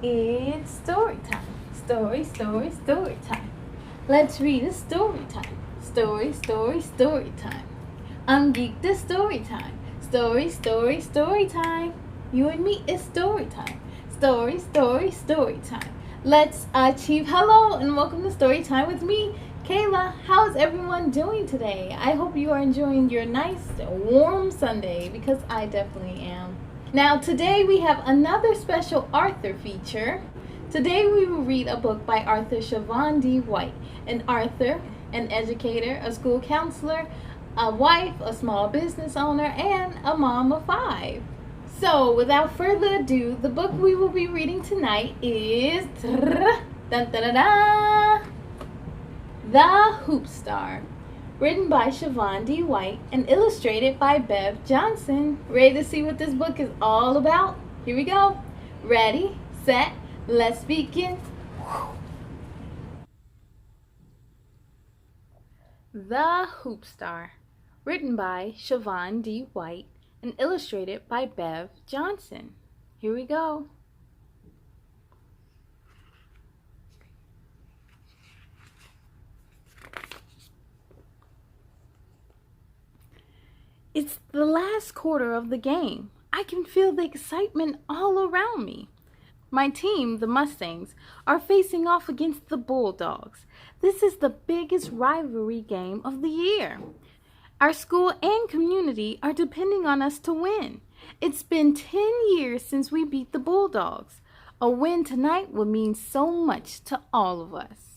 It's story time. Story time. Let's read a story time. Story time. I'm geeked to story time. Story time. You and me is story time. Story time. Let's achieve. Hello and welcome to story time with me, Kayla. How's everyone doing today? I hope you are enjoying your nice warm Sunday because I definitely am. Now today we have another special Arthur feature. Today we will read a book by author Chavon D. An Arthur, an educator, a school counselor, a wife, a small business owner, and a mom of 5. So without further ado, the book we will be reading tonight is The Hoopstar, written by Chavon D. and illustrated by Bev Johnson. Ready to see what this book is all about? Here we go. Ready, set, let's begin. The Hoopstar, written by Chavon D. and illustrated by Bev Johnson. Here we go. It's the last quarter of the game. I can feel the excitement all around me. My team, the Mustangs, are facing off against the Bulldogs. This is the biggest rivalry game of the year. Our school and community are depending on us to win. It's been 10 years since we beat the Bulldogs. A win tonight would mean so much to all of us.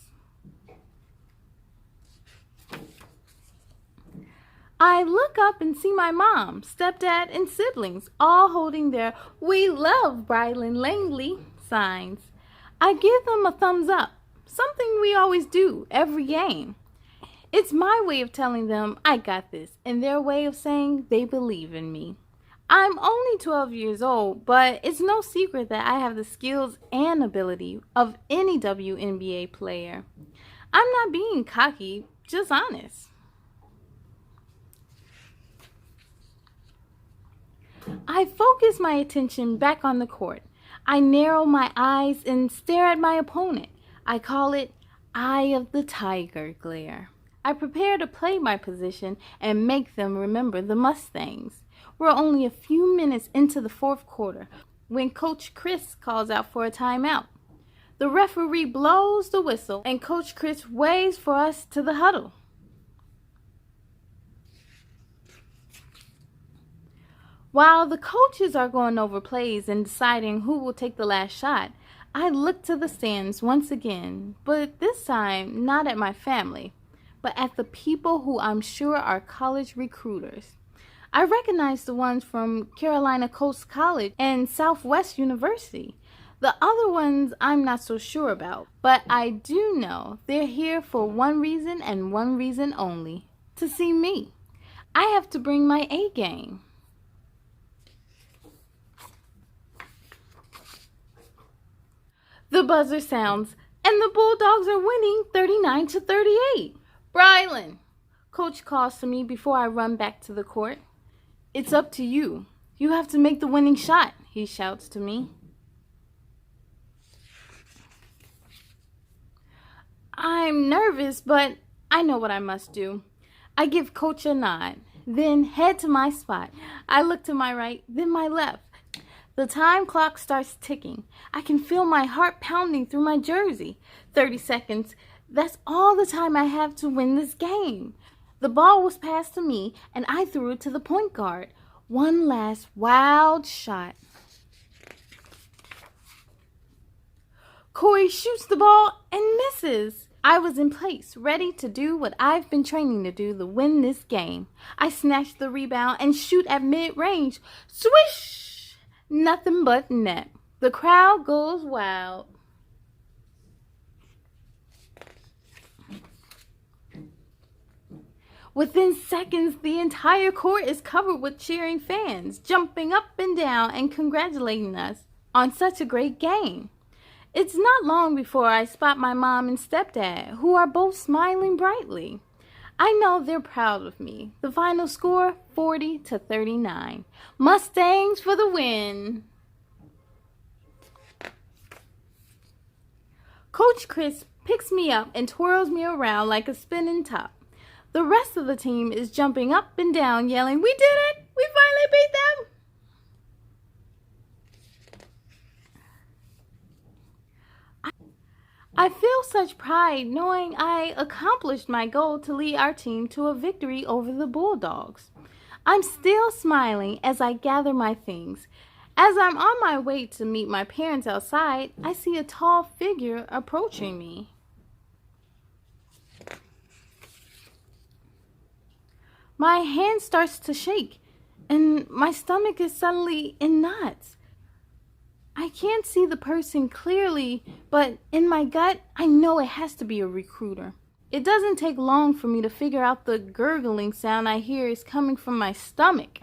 I look up and see my mom, stepdad, and siblings all holding their "We love Brylane Langley" signs. I give them a thumbs up, something we always do every game. It's my way of telling them I got this, and their way of saying they believe in me. I'm only 12 years old, but it's no secret that I have the skills and ability of any WNBA player. I'm not being cocky, just honest. I focus my attention back on the court. I narrow my eyes and stare at my opponent. I call it Eye of the Tiger glare. I prepare to play my position and make them remember the Mustangs. We're only a few minutes into the fourth quarter when Coach Chris calls out for a timeout. The referee blows the whistle and Coach Chris waves for us to the huddle. While the coaches are going over plays and deciding who will take the last shot, I look to the stands once again, but this time not at my family, but at the people who I'm sure are college recruiters. I recognize the ones from Carolina Coast College and Southwest University. The other ones I'm not so sure about, but I do know they're here for one reason and one reason only, to see me. I have to bring my A game. The buzzer sounds, and the Bulldogs are winning 39-38. Brylane, Coach calls to me before I run back to the court. It's up to you. You have to make the winning shot, he shouts to me. I'm nervous, but I know what I must do. I give Coach a nod, then head to my spot. I look to my right, then my left. The time clock starts ticking. I can feel my heart pounding through my jersey. 30 seconds. That's all the time I have to win this game. The ball was passed to me, and I threw it to the point guard. One last wild shot. Corey shoots the ball and misses. I was in place, ready to do what I've been training to do to win this game. I snatch the rebound and shoot at mid-range. Swish! Nothing but net. The crowd goes wild. Within seconds, the entire court is covered with cheering fans, jumping up and down and congratulating us on such a great game. It's not long before I spot my mom and stepdad, who are both smiling brightly. I know they're proud of me. The final score, 40-39. Mustangs for the win. Coach Chris picks me up and twirls me around like a spinning top. The rest of the team is jumping up and down, yelling, "We did it! We finally beat them!" I feel such pride knowing I accomplished my goal to lead our team to a victory over the Bulldogs. I'm still smiling as I gather my things. As I'm on my way to meet my parents outside, I see a tall figure approaching me. My hand starts to shake, and my stomach is suddenly in knots. I can't see the person clearly, but in my gut, I know it has to be a recruiter. It doesn't take long for me to figure out the gurgling sound I hear is coming from my stomach.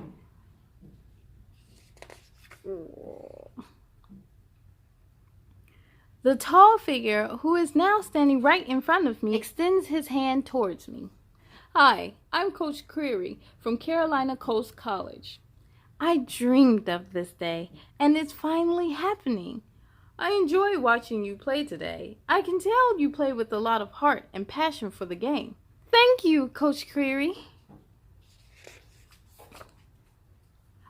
The tall figure, who is now standing right in front of me, extends his hand towards me. "Hi, I'm Coach Creary from Carolina Coast College. I dreamed of this day, and it's finally happening. I enjoy watching you play today. I can tell you play with a lot of heart and passion for the game." "Thank you, Coach Creary."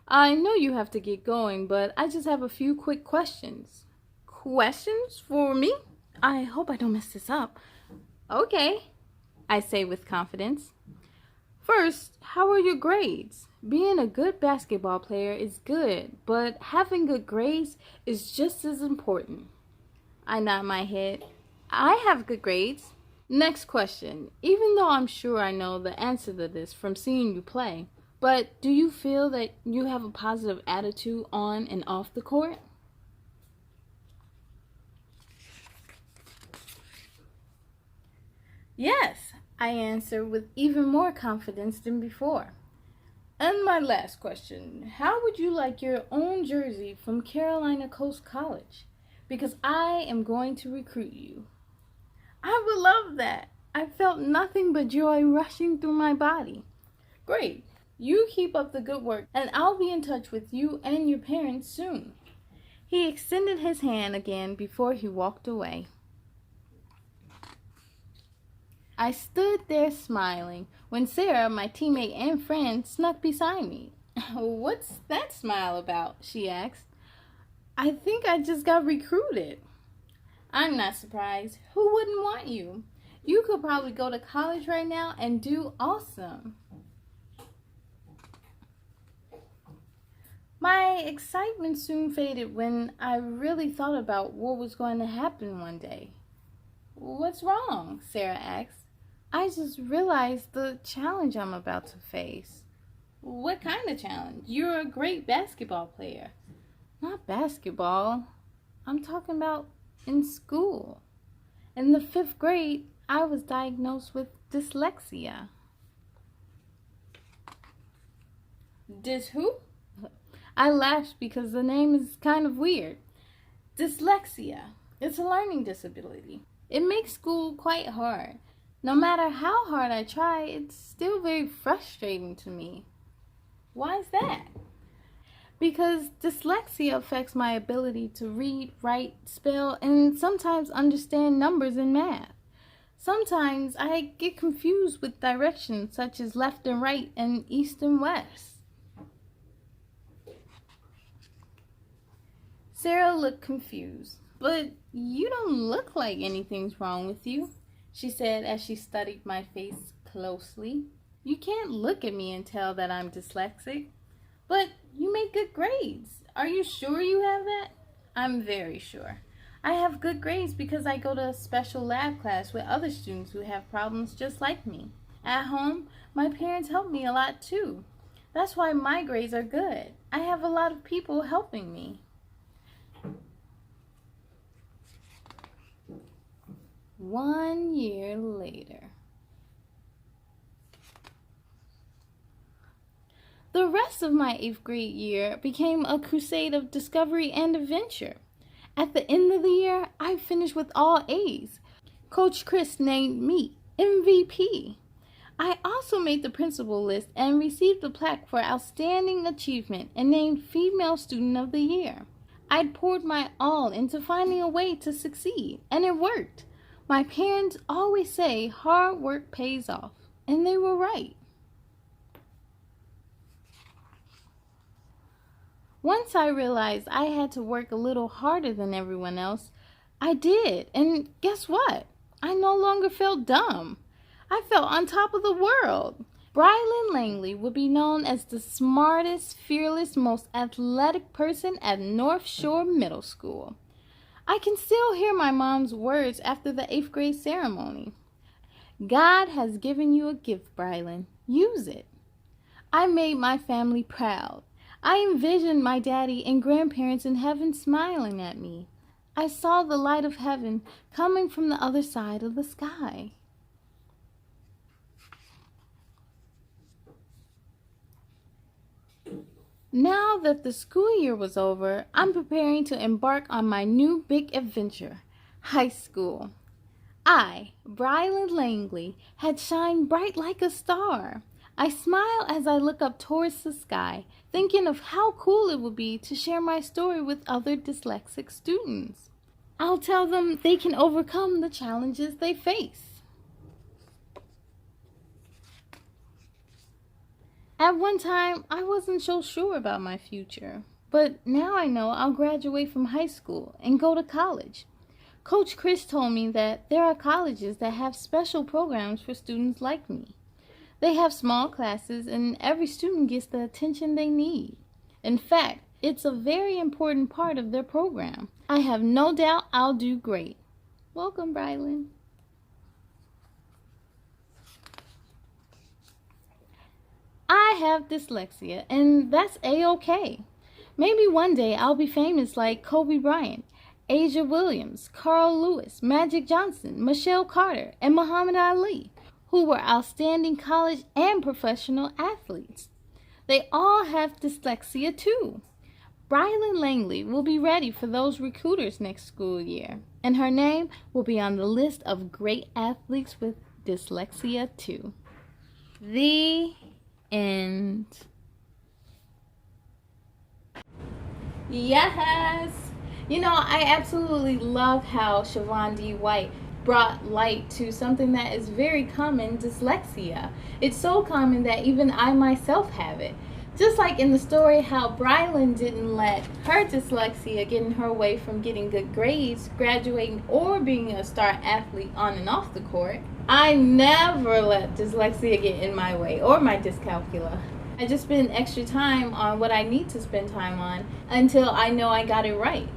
"I know you have to get going, but I just have a few quick questions." "Questions for me? I hope I don't mess this up." "Okay," I say with confidence. "First, how are your grades? Being a good basketball player is good, but having good grades is just as important." I nod my head. "I have good grades." "Next question. Even though I'm sure I know the answer to this from seeing you play, but do you feel that you have a positive attitude on and off the court?" "Yes," I answer with even more confidence than before. "And my last question, how would you like your own jersey from Carolina Coast College? Because I am going to recruit you." "I would love that." I felt nothing but joy rushing through my body. "Great. You keep up the good work, and I'll be in touch with you and your parents soon." He extended his hand again before he walked away. I stood there smiling when Sarah, my teammate and friend, snuck beside me. "What's that smile about?" she asked. "I think I just got recruited." "I'm not surprised. Who wouldn't want you? You could probably go to college right now and do awesome." My excitement soon faded when I really thought about what was going to happen one day. "What's wrong?" Sarah asked. "I just realized the challenge I'm about to face." "What kind of challenge? You're a great basketball player." "Not basketball. I'm talking about in school. In the 5th grade, I was diagnosed with dyslexia." Who?" I laughed because the name is kind of weird. Dyslexia. It's a learning disability. It makes school quite hard. No matter how hard I try, it's still very frustrating to me. "Why is that?" "Because dyslexia affects my ability to read, write, spell, and sometimes understand numbers in math. Sometimes I get confused with directions such as left and right and east and west." Sarah looked confused. "But you don't look like anything's wrong with you," she said as she studied my face closely. "You can't look at me and tell that I'm dyslexic." "But you make good grades. Are you sure you have that?" "I'm very sure. I have good grades because I go to a special lab class with other students who have problems just like me. At home, my parents help me a lot too. That's why my grades are good. I have a lot of people helping me." 1 year later. The rest of my 8th grade year became a crusade of discovery and adventure. At the end of the year, I finished with all A's. Coach Chris named me MVP. I also made the principal list and received a plaque for outstanding achievement and named Female Student of the Year. I'd poured my all into finding a way to succeed, and it worked. My parents always say hard work pays off, and they were right. Once I realized I had to work a little harder than everyone else, I did, and guess what? I no longer felt dumb. I felt on top of the world. Brylane Langley would be known as the smartest, fearless, most athletic person at North Shore Middle School. I can still hear my mom's words after the 8th grade ceremony. God has given you a gift, Brylane. Use it. I made my family proud. I envisioned my daddy and grandparents in heaven smiling at me. I saw the light of heaven coming from the other side of the sky. Now that the school year was over, I'm preparing to embark on my new big adventure, high school. I, Brylane Langley, had shined bright like a star. I smile as I look up towards the sky, thinking of how cool it would be to share my story with other dyslexic students. I'll tell them they can overcome the challenges they face. At one time, I wasn't so sure about my future, but now I know I'll graduate from high school and go to college. Coach Chris told me that there are colleges that have special programs for students like me. They have small classes and every student gets the attention they need. In fact, it's a very important part of their program. I have no doubt I'll do great. Welcome, Brylane. I have dyslexia, and that's A-okay. Maybe one day I'll be famous like Kobe Bryant, Asia Williams, Carl Lewis, Magic Johnson, Michelle Carter, and Muhammad Ali, who were outstanding college and professional athletes. They all have dyslexia too. Brylane Langley will be ready for those recruiters next school year, and her name will be on the list of great athletes with dyslexia too. The end. Yes! You know, I absolutely love how Chavon D brought light to something that is very common, dyslexia. It's so common that even I myself have it. Just like in the story how Brylane didn't let her dyslexia get in her way from getting good grades, graduating, or being a star athlete on and off the court, I never let dyslexia get in my way, or my dyscalculia. I just spend extra time on what I need to spend time on until I know I got it right.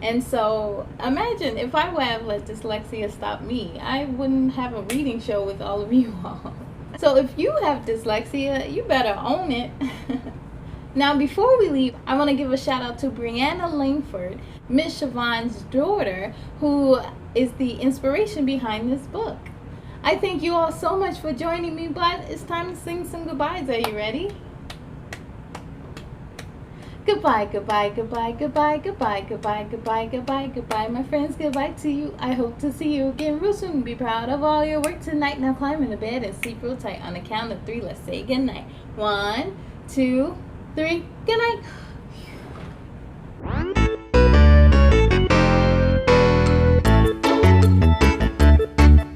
And so imagine if I would have let dyslexia stop me, I wouldn't have a reading show with all of you all. So if you have dyslexia, you better own it. Now before we leave, I want to give a shout out to Brianna Langford, Miss Chavon's daughter, who is the inspiration behind this book. I thank you all so much for joining me, but it's time to sing some goodbyes. Are you ready? Goodbye, goodbye, goodbye, goodbye, goodbye, goodbye, goodbye, goodbye, goodbye, my friends. Goodbye to you. I hope to see you again real soon. Be proud of all your work tonight. Now climb into bed and sleep real tight. On the count of 3, let's say goodnight. 1, 2, 3. Good night.